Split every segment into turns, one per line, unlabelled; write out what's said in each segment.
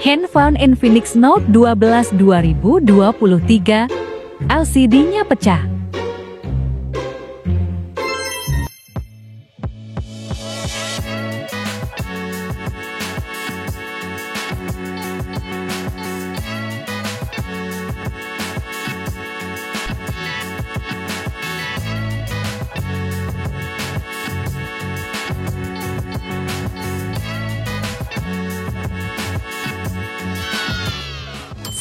Handphone Infinix Note 12 2023, LCD-nya pecah.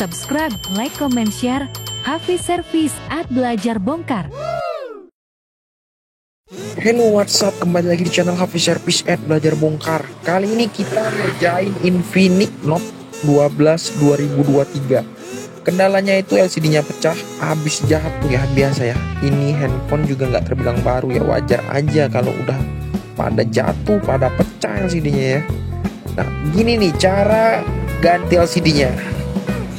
Subscribe, like, comment, share. Hafiz Service @belajar bongkar.
Hello, what's up? Kembali lagi di channel Hafiz Service @belajar bongkar. Kali ini kita ngerjain Infinix Note 12 2023. Kendalanya itu LCD-nya pecah, habis jatuh ya, biasa ya. Ini handphone juga nggak terbilang baru ya, wajar aja kalau udah pada jatuh, pada pecah LCD-nya ya. Nah, gini nih cara ganti LCD-nya.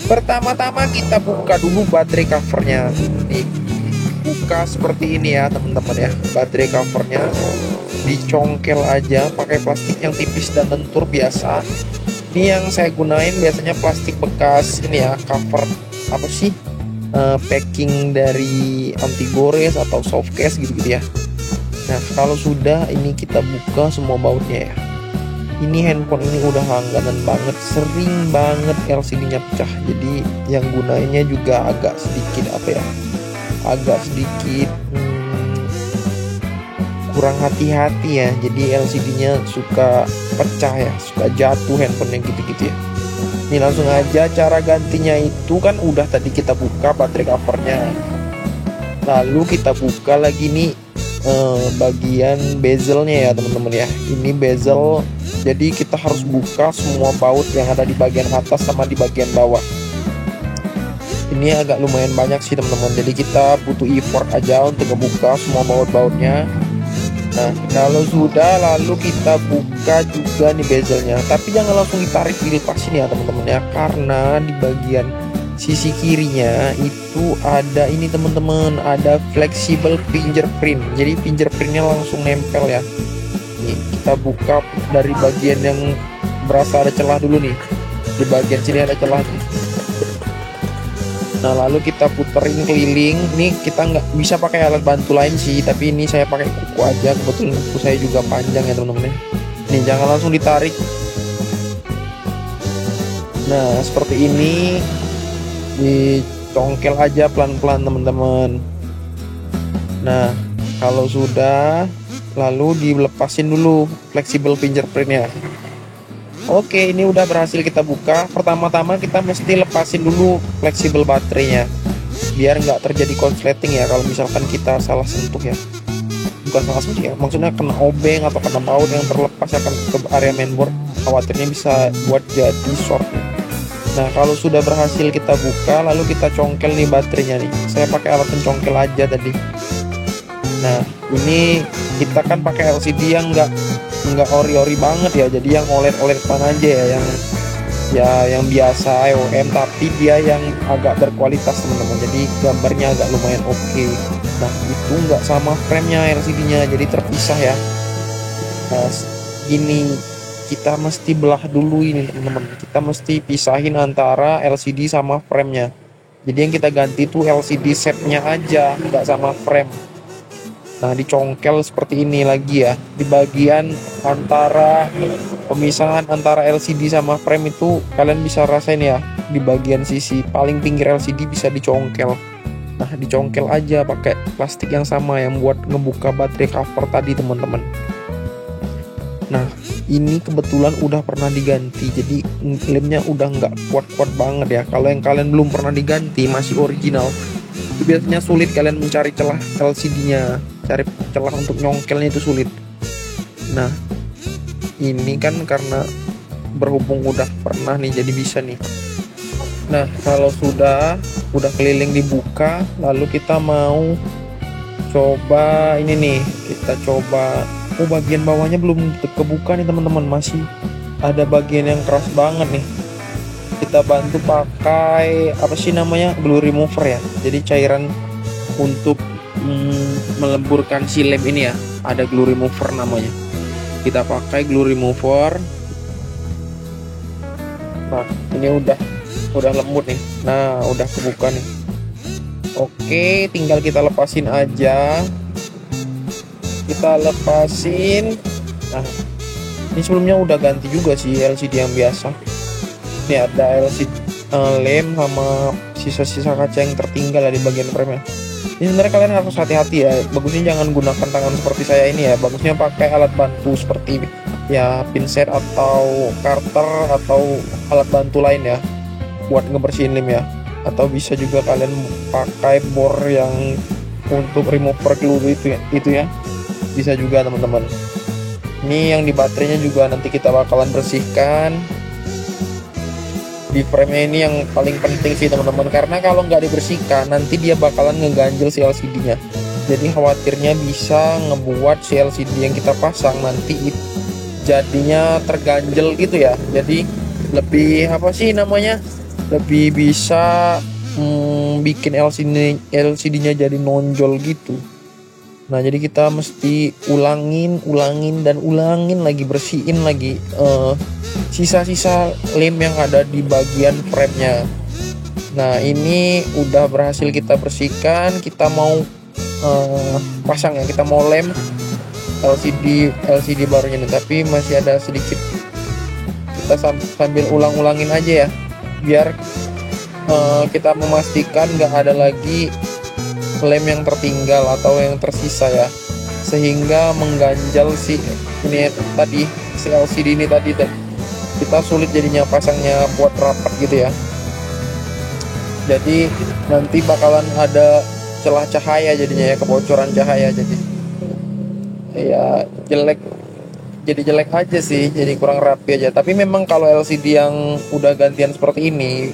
Pertama-tama kita buka dulu baterai covernya. Nih, buka seperti ini ya teman-teman ya. Baterai covernya dicongkel aja pakai plastik yang tipis dan lentur biasa. Ini yang saya gunain biasanya plastik bekas ini ya, cover apa sih, packing dari anti gores atau soft case gitu-gitu ya. Nah, kalau sudah ini kita buka semua bautnya ya. Ini handphone ini udah langganan banget, sering banget LCD-nya pecah. Jadi yang gunainnya juga agak sedikit kurang hati-hati ya. Jadi LCD-nya suka pecah ya, suka jatuh handphonenya gitu-gitu ya. Ini langsung aja cara gantinya itu kan udah tadi kita buka baterai covernya. Lalu kita buka lagi nih bagian bezelnya ya teman-teman ya. Ini bezel, jadi kita harus buka semua baut yang ada di bagian atas sama di bagian bawah. Ini agak lumayan banyak sih teman-teman, jadi kita butuh effort aja untuk membuka semua baut-bautnya. Nah, kalau sudah lalu kita buka juga nih bezelnya, tapi jangan langsung ditarik dilepasin ya teman-teman ya, karena di bagian sisi kirinya itu ada ini teman-teman, ada flexible fingerprint. Jadi fingerprintnya langsung nempel ya. Nih, kita buka dari bagian yang berasa ada celah dulu nih. Di bagian sini ada celah nih. Nah, lalu kita puterin keliling. Nih, kita nggak bisa pakai alat bantu lain sih, tapi ini saya pakai kuku aja. Kebetulan kuku saya juga panjang ya teman-teman. Nih, jangan langsung ditarik. Nah, seperti ini. Dicongkel aja pelan-pelan teman-teman. Nah, kalau sudah lalu dilepasin dulu flexible fingerprintnya. Oke, ini udah berhasil kita buka. Pertama-tama kita mesti lepasin dulu flexible baterainya biar nggak terjadi konsleting ya kalau misalkan kita salah sentuh ya. Bukan salah sentuh ya, maksudnya kena obeng atau kena baut yang terlepas akan ke area mainboard, khawatirnya bisa buat jadi short. Nah, kalau sudah berhasil kita buka, lalu kita congkel nih baterainya nih. Saya pakai alat pencongkel aja tadi. Nah, ini kita kan pakai LCD yang nggak ori-ori banget ya. Jadi yang OLED-OLED aja ya, yang biasa IOM, tapi dia yang agak berkualitas teman-teman. Jadi gambarnya agak lumayan oke. Nah, itu nggak sama frame-nya LCD-nya, jadi terpisah ya. Nah, ini kita mesti belah dulu ini teman-teman. Kita mesti pisahin antara LCD sama frame-nya. Jadi yang kita ganti tuh LCD set-nya aja, nggak sama frame. Nah, dicongkel seperti ini lagi ya. Di bagian antara pemisahan antara LCD sama frame itu kalian bisa rasain ya. Di bagian sisi paling pinggir LCD bisa dicongkel. Nah, dicongkel aja pakai plastik yang sama yang buat ngebuka baterai cover tadi teman-teman. Nah, ini kebetulan udah pernah diganti, jadi lemnya udah nggak kuat-kuat banget ya. Kalau yang kalian belum pernah diganti, masih original, itu biasanya sulit kalian mencari celah LCD-nya, cari celah untuk nyongkelnya itu sulit. Nah, ini kan karena berhubung udah pernah nih, jadi bisa nih. Nah, kalau sudah keliling dibuka, lalu kita mau coba ini nih, kita coba. Oh, bagian bawahnya belum kebuka nih teman-teman, masih ada bagian yang keras banget nih. Kita bantu pakai apa sih namanya, glue remover ya. Jadi cairan untuk melemburkan si lem ini ya, ada glue remover namanya. Kita pakai glue remover. Nah, ini udah lembut nih. Nah, udah kebuka nih. Oke, tinggal kita lepasin aja. Kita lepasin. Nah, ini sebelumnya udah ganti juga sih LCD yang biasa. Ini ada LCD lem sama sisa-sisa kaca yang tertinggal di bagian frame-nya. Ini sebenarnya kalian harus hati-hati ya. Bagusnya jangan gunakan tangan seperti saya ini ya. Bagusnya pakai alat bantu seperti ya pinset atau karter atau alat bantu lain ya buat ngebersihin lem ya. Atau bisa juga kalian pakai bor yang untuk remover glue itu ya. Bisa juga teman-teman. Ini yang di baterainya juga nanti kita bakalan bersihkan. Di frame ini yang paling penting sih teman-teman, karena kalau nggak dibersihkan nanti dia bakalan ngeganjel si LCD-nya. Jadi khawatirnya bisa ngebuat si LCD yang kita pasang nanti jadinya terganjel gitu ya. Jadi lebih apa sih namanya? Lebih bisa bikin LCD-nya jadi nonjol gitu. Nah, jadi kita mesti ulangin lagi, bersihin lagi sisa-sisa lem yang ada di bagian frame-nya. Nah, ini udah berhasil kita bersihkan. Kita mau pasang ya, kita mau lem LCD barunya nih, tapi masih ada sedikit. Kita sambil ulang-ulangin aja ya, biar kita memastikan nggak ada lagi lem yang tertinggal atau yang tersisa ya, sehingga mengganjal si LCD ini tadi kita sulit jadinya pasangnya buat rapat gitu ya. Jadi nanti bakalan ada celah cahaya jadinya ya, kebocoran cahaya, jadi ya jelek aja sih, jadi kurang rapi aja. Tapi memang kalau LCD yang udah gantian seperti ini,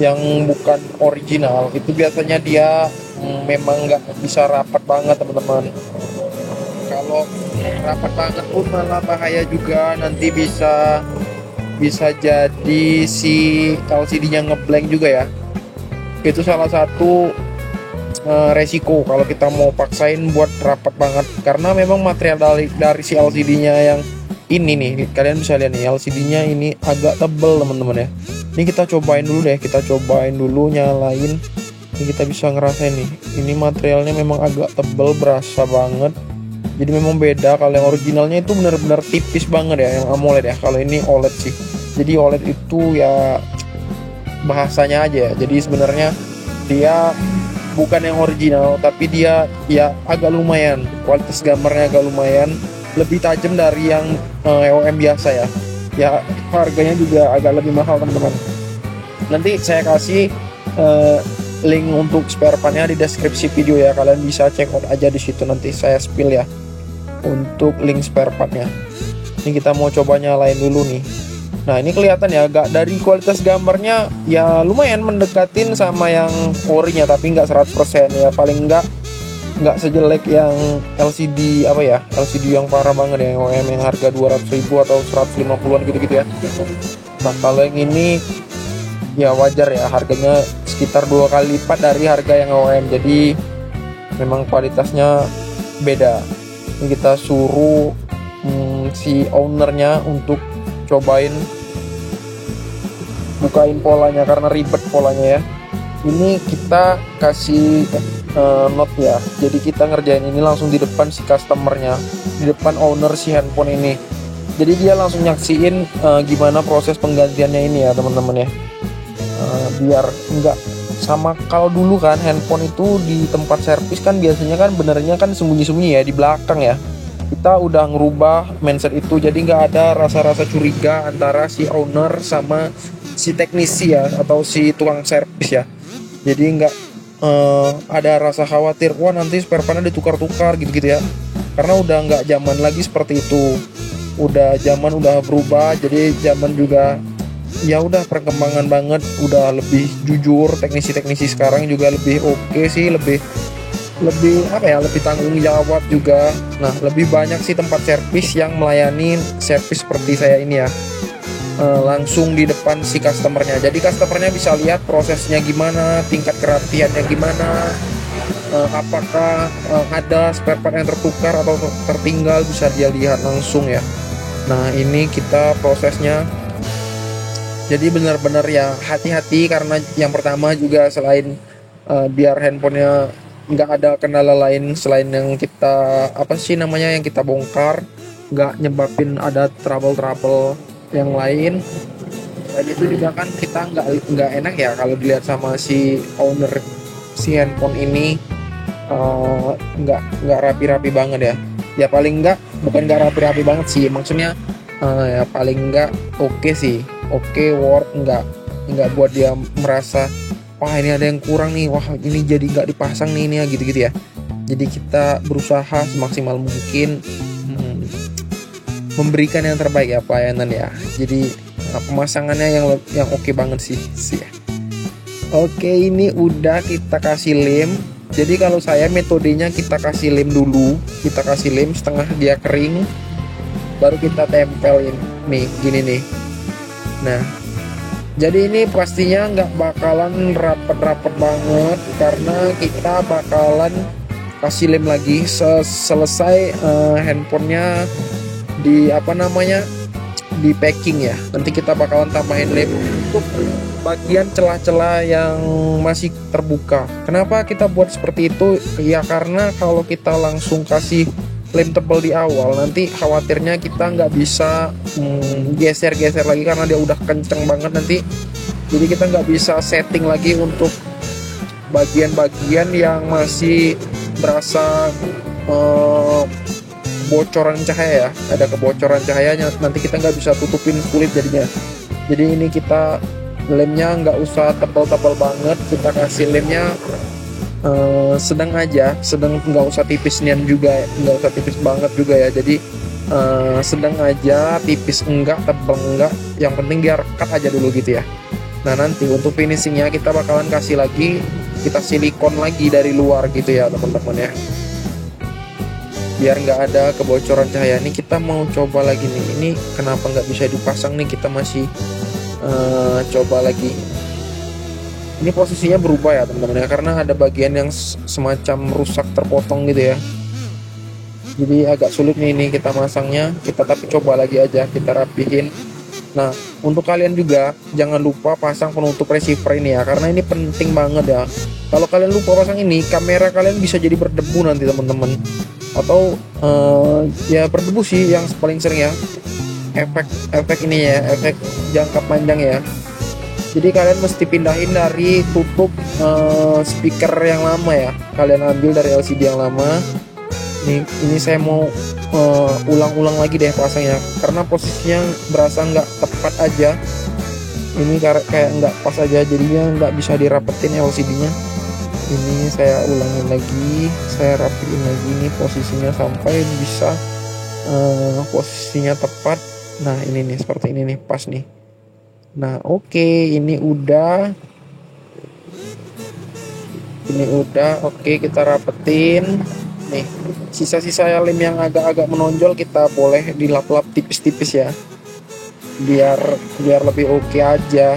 yang bukan original, itu biasanya dia memang nggak bisa rapat banget teman-teman. Kalau rapat banget pun malah bahaya juga, nanti bisa jadi si LCD-nya ngeblank juga ya. Itu salah satu resiko kalau kita mau paksain buat rapat banget, karena memang material dari si LCD-nya yang ini nih, kalian bisa lihat nih, LCD-nya ini agak tebel teman-teman ya. Ini kita cobain dulu nyalain. Ini kita bisa ngerasain nih, ini materialnya memang agak tebel, berasa banget. Jadi memang beda. Kalau yang originalnya itu benar-benar tipis banget ya, yang AMOLED ya. Kalau ini OLED sih. Jadi OLED itu ya bahasanya aja ya. Jadi sebenarnya dia bukan yang original, tapi dia ya agak lumayan, kualitas gambarnya agak lumayan, lebih tajam dari yang EOM biasa ya. Ya harganya juga agak lebih mahal teman-teman. Nanti saya kasih link untuk spare partnya di deskripsi video ya, kalian bisa check out aja di situ, nanti saya spill ya untuk link spare partnya. Ini kita mau coba nyalain dulu nih. Nah, ini kelihatan ya, agak dari kualitas gambarnya ya lumayan mendekatin sama yang orinya, tapi nggak 100% ya, paling nggak sejelek yang LCD LCD yang parah banget ya, yang OEM yang harga 200.000 atau 150-an gitu-gitu ya. Nah, kalau yang ini ya wajar ya, harganya sekitar 2 kali lipat dari harga yang OEM, jadi memang kualitasnya beda. Ini kita suruh si ownernya untuk cobain bukain polanya, karena ribet polanya ya. Ini kita kasih note ya, jadi kita ngerjain ini langsung di depan si customernya, di depan owner si handphone ini. Jadi dia langsung nyaksiin gimana proses penggantiannya ini ya teman-teman ya. Biar enggak sama kalau dulu kan handphone itu di tempat servis kan biasanya kan benernya kan sembunyi-sembunyi ya di belakang ya. Kita udah ngerubah mindset itu, jadi nggak ada rasa-rasa curiga antara si owner sama si teknisi ya, atau si tukang servis ya. Jadi nggak ada rasa khawatir, wah nanti spare partnya ditukar-tukar gitu-gitu ya, karena udah nggak zaman lagi seperti itu. Zaman udah berubah, jadi zaman juga ya udah perkembangan banget, udah lebih jujur. Teknisi-teknisi sekarang juga lebih oke sih, lebih tanggung jawab juga. Nah, lebih banyak sih tempat servis yang melayani servis seperti saya ini ya, langsung di depan si customernya. Jadi customernya bisa lihat prosesnya gimana, tingkat kerapiannya gimana, apakah ada spare part yang tertukar atau tertinggal, bisa dia lihat langsung ya. Nah, ini kita prosesnya Jadi benar-benar ya hati-hati, karena yang pertama juga selain biar handphonenya nggak ada kendala lain selain yang kita apa sih namanya yang kita bongkar, nggak nyebabin ada trouble-trouble yang lain. Dan itu juga kan kita nggak enak ya kalau dilihat sama si owner si handphone ini, nggak rapi-rapi banget ya. Ya paling nggak, bukan nggak rapi-rapi banget sih, maksudnya ya paling nggak oke sih, oke worth, nggak buat dia merasa wah ini ada yang kurang nih, wah ini jadi nggak dipasang nih ini ya, gitu-gitu ya. Jadi kita berusaha semaksimal mungkin memberikan yang terbaik ya pelayanan ya. Jadi pemasangannya yang oke banget sih ya. Oke, ini udah kita kasih lem. Jadi kalau saya metodenya kita kasih lem dulu, kita kasih lem setengah dia kering, baru kita tempelin nih gini nih. Nah, jadi ini pastinya nggak bakalan rapet-rapet banget karena kita bakalan kasih lem lagi selesai handphonenya di apa namanya di packing ya. Nanti kita bakalan tambahin lem untuk bagian celah-celah yang masih terbuka. Kenapa kita buat seperti itu? Ya karena kalau kita langsung kasih lem tebal di awal, nanti khawatirnya kita nggak bisa geser-geser lagi karena dia udah kenceng banget nanti. Jadi kita nggak bisa setting lagi untuk bagian-bagian yang masih berasa bocoran cahaya ya, ada kebocoran cahayanya, nanti kita nggak bisa tutupin kulit jadinya. Jadi ini kita lemnya nggak usah tebal-tebal banget, kita kasih lemnya sedang aja, sedang, nggak usah tipis nian juga, nggak usah tipis banget juga ya. Jadi sedang aja, tipis enggak, tebal enggak, yang penting dia rekat aja dulu gitu ya. Nah nanti untuk finishingnya kita bakalan kasih lagi, kita silikon lagi dari luar gitu ya teman-teman ya, biar nggak ada kebocoran cahaya. Ini kita mau coba lagi nih, ini kenapa nggak bisa dipasang nih, kita masih coba lagi. Ini posisinya berubah ya teman-teman ya, karena ada bagian yang semacam rusak, terpotong gitu ya. Jadi agak sulit nih ini kita masangnya, kita tapi coba lagi aja, kita rapihin. Nah untuk kalian juga jangan lupa pasang penutup receiver ini ya, karena ini penting banget ya. Kalau kalian lupa pasang ini, kamera kalian bisa jadi berdebu nanti teman-teman, atau ya berdebu sih yang paling sering ya, efek ini ya, efek jangka panjang ya. Jadi kalian mesti pindahin dari tutup speaker yang lama ya, kalian ambil dari LCD yang lama. Ini saya mau ulang-ulang lagi deh pasangnya, karena posisinya berasa nggak tepat aja. Ini kayak nggak pas aja, jadinya nggak bisa dirapetin LCD-nya. Ini saya ulangin lagi, saya rapiin lagi nih posisinya sampai bisa posisinya tepat. Nah ini nih seperti ini nih, pas nih. Nah oke, ini udah oke, kita rapetin nih. Sisa-sisa lem yang agak-agak menonjol kita boleh dilap-lap tipis-tipis ya, biar lebih oke aja.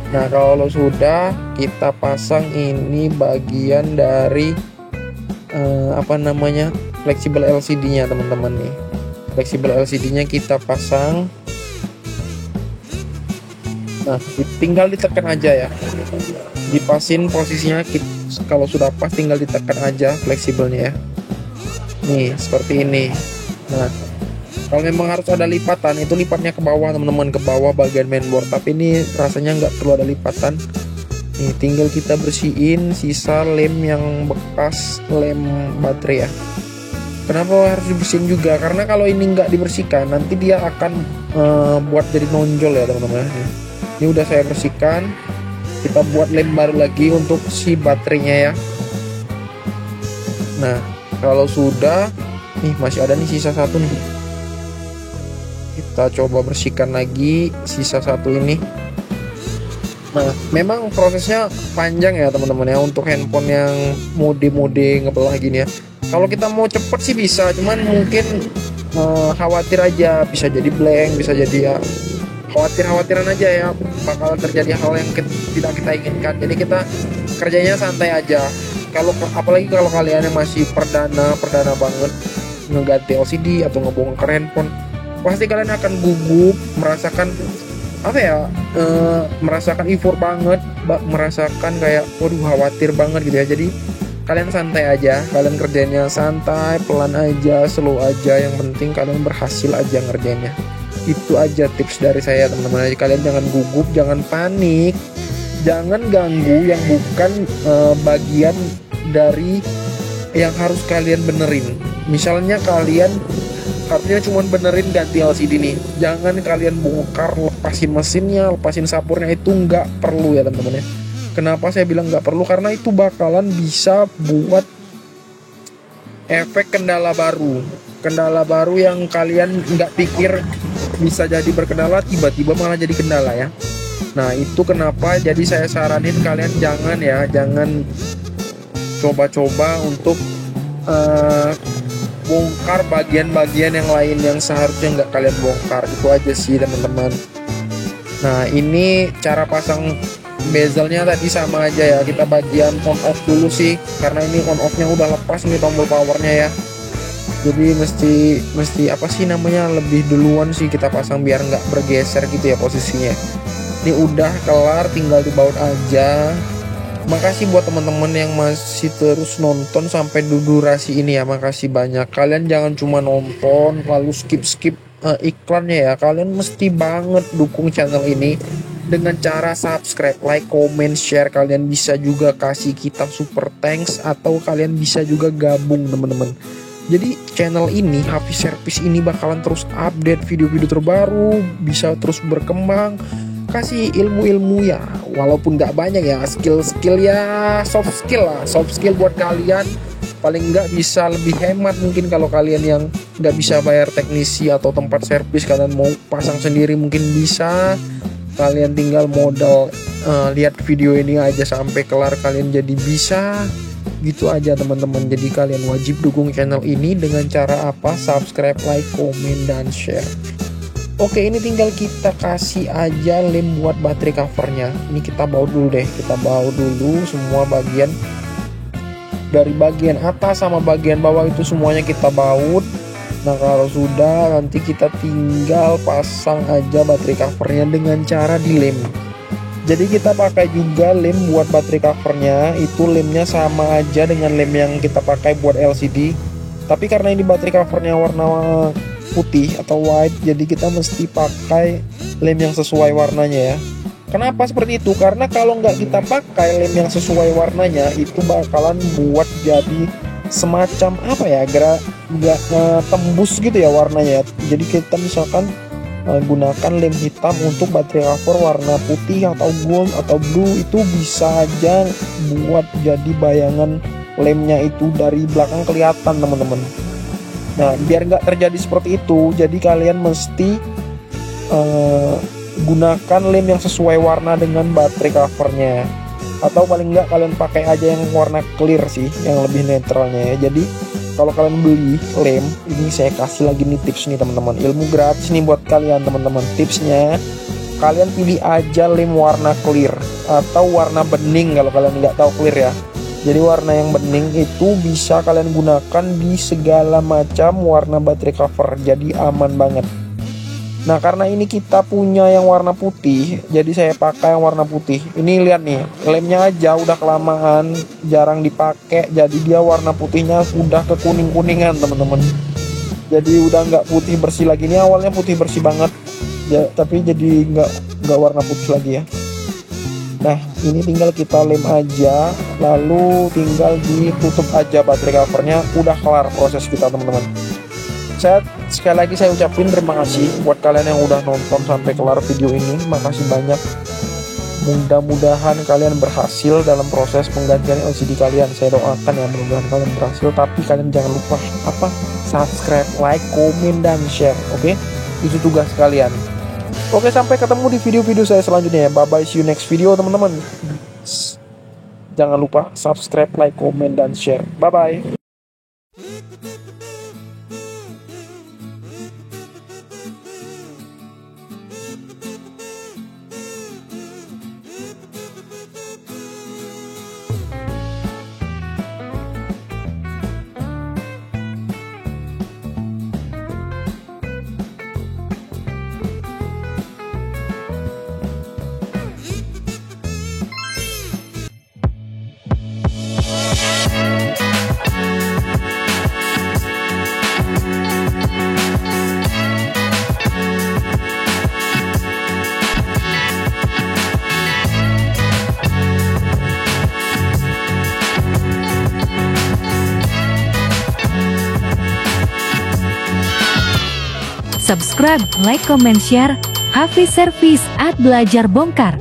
Nah kalau sudah, kita pasang ini bagian dari apa namanya fleksibel LCD-nya teman-teman nih. Fleksibel LCD-nya kita pasang. Nah tinggal ditekan aja ya, dipasin posisinya. Kalau sudah pas tinggal ditekan aja fleksibelnya ya. Nih seperti ini. Nah kalau memang harus ada lipatan, itu lipatnya ke bawah teman-teman, ke bawah bagian mainboard. Tapi ini rasanya nggak perlu ada lipatan. Nih tinggal kita bersihin sisa lem yang bekas lem baterai ya. Kenapa harus dibersihin juga? Karena kalau ini nggak dibersihkan, nanti dia akan buat jadi nonjol ya teman-teman. Ini udah saya bersihkan. Kita buat lem baru lagi untuk si baterainya ya. Nah kalau sudah, nih masih ada nih sisa satu nih, kita coba bersihkan lagi sisa satu ini. Nah memang prosesnya panjang ya teman-teman ya, untuk handphone yang mode ngebelah gini ya. Kalau kita mau cepet sih bisa, cuman mungkin khawatir aja, bisa jadi blank, bisa jadi ya khawatiran aja ya, bakalan terjadi hal yang tidak kita inginkan. Jadi kita kerjanya santai aja. Apalagi kalau kalian yang masih perdana banget ngeganti LCD atau ngebongkar handphone, pasti kalian akan gugup merasakan apa ya, merasakan effort banget, merasakan kayak waduh khawatir banget gitu ya. Jadi kalian santai aja, kalian kerjanya santai, pelan aja, slow aja, yang penting kalian berhasil aja ngerjainnya. Itu aja tips dari saya teman-teman. Kalian jangan gugup, jangan panik, jangan ganggu yang bukan bagian dari yang harus kalian benerin. Misalnya kalian harusnya cuma benerin ganti LCD nih, jangan kalian bongkar, lepasin mesinnya, lepasin sapurnya, itu nggak perlu ya teman-teman ya. Kenapa saya bilang nggak perlu? Karena itu bakalan bisa buat efek kendala baru yang kalian nggak pikir bisa jadi berkendala, tiba-tiba malah jadi kendala ya. Nah itu kenapa jadi saya saranin kalian jangan coba-coba untuk bongkar bagian-bagian yang lain yang seharusnya nggak kalian bongkar. Itu aja sih teman-teman. Nah ini cara pasang bezelnya tadi sama aja ya, kita bagian on off dulu sih, karena ini on off nya udah lepas nih tombol powernya ya. Jadi mesti apa sih namanya, lebih duluan sih kita pasang biar nggak bergeser gitu ya posisinya. Ini udah kelar, tinggal dibaut aja. Makasih buat teman-teman yang masih terus nonton sampai durasi ini ya, makasih banyak. Kalian jangan cuma nonton lalu skip iklannya ya, kalian mesti banget dukung channel ini dengan cara subscribe, like, comment, share. Kalian bisa juga kasih kita super thanks, atau kalian bisa juga gabung teman-teman. Jadi channel ini, Hafiz Service ini bakalan terus update video-video terbaru, bisa terus berkembang, kasih ilmu-ilmu ya, walaupun nggak banyak ya, skill ya, soft skill buat kalian. Paling nggak bisa lebih hemat mungkin kalau kalian yang nggak bisa bayar teknisi atau tempat servis, kalian mau pasang sendiri mungkin bisa. Kalian tinggal modal lihat video ini aja sampai kelar, kalian jadi bisa. Gitu aja teman-teman. Jadi kalian wajib dukung channel ini dengan cara apa? Subscribe, like, komen, dan share. Oke, ini tinggal kita kasih aja lem buat baterai covernya. Ini kita baut dulu deh, kita baut dulu semua bagian, dari bagian atas sama bagian bawah itu semuanya kita baut. Nah kalau sudah, nanti kita tinggal pasang aja baterai covernya dengan cara dilem. Jadi kita pakai juga lem buat baterai covernya, itu lemnya sama aja dengan lem yang kita pakai buat LCD. Tapi karena ini baterai covernya warna putih atau white, jadi kita mesti pakai lem yang sesuai warnanya ya. Kenapa seperti itu? Karena kalau nggak kita pakai lem yang sesuai warnanya, itu bakalan buat jadi semacam apa ya, nggak tembus gitu ya warnanya. Jadi kita misalkan gunakan lem hitam untuk baterai cover warna putih atau gold atau blue, itu bisa aja buat jadi bayangan lemnya itu dari belakang kelihatan teman-teman. Nah biar nggak terjadi seperti itu, jadi kalian mesti gunakan lem yang sesuai warna dengan baterai covernya, atau paling nggak kalian pakai aja yang warna clear sih, yang lebih netralnya ya. Jadi kalau kalian beli lem ini, saya kasih lagi nih tips nih teman-teman, ilmu gratis nih buat kalian teman-teman. Tipsnya, kalian pilih aja lem warna clear atau warna bening kalau kalian nggak tahu clear ya. Jadi warna yang bening itu bisa kalian gunakan di segala macam warna baterai cover, jadi aman banget. Nah karena ini kita punya yang warna putih, jadi saya pakai yang warna putih. Ini lihat nih, lemnya aja udah kelamaan jarang dipakai, jadi dia warna putihnya udah ke kuning-kuningan teman-teman. Jadi udah nggak putih bersih lagi. Ini awalnya putih bersih banget ya, tapi jadi nggak warna putih lagi ya. Nah ini tinggal kita lem aja, lalu tinggal ditutup aja baterai covernya, udah kelar proses kita teman-teman. Sekali lagi saya ucapin terima kasih buat kalian yang udah nonton sampai kelar video ini. Makasih banyak. Mudah-mudahan kalian berhasil dalam proses penggantian LCD kalian. Saya doakan ya, mudah-mudahan kalian berhasil. Tapi kalian jangan lupa subscribe, like, komen, dan share. Oke? Itu tugas kalian. Oke, sampai ketemu di video-video saya selanjutnya. Bye bye, see you next video teman-teman. Jangan lupa subscribe, like, komen, dan share. Bye bye.
Subscribe, like, comment, share. Hafiz Service at Belajar Bongkar.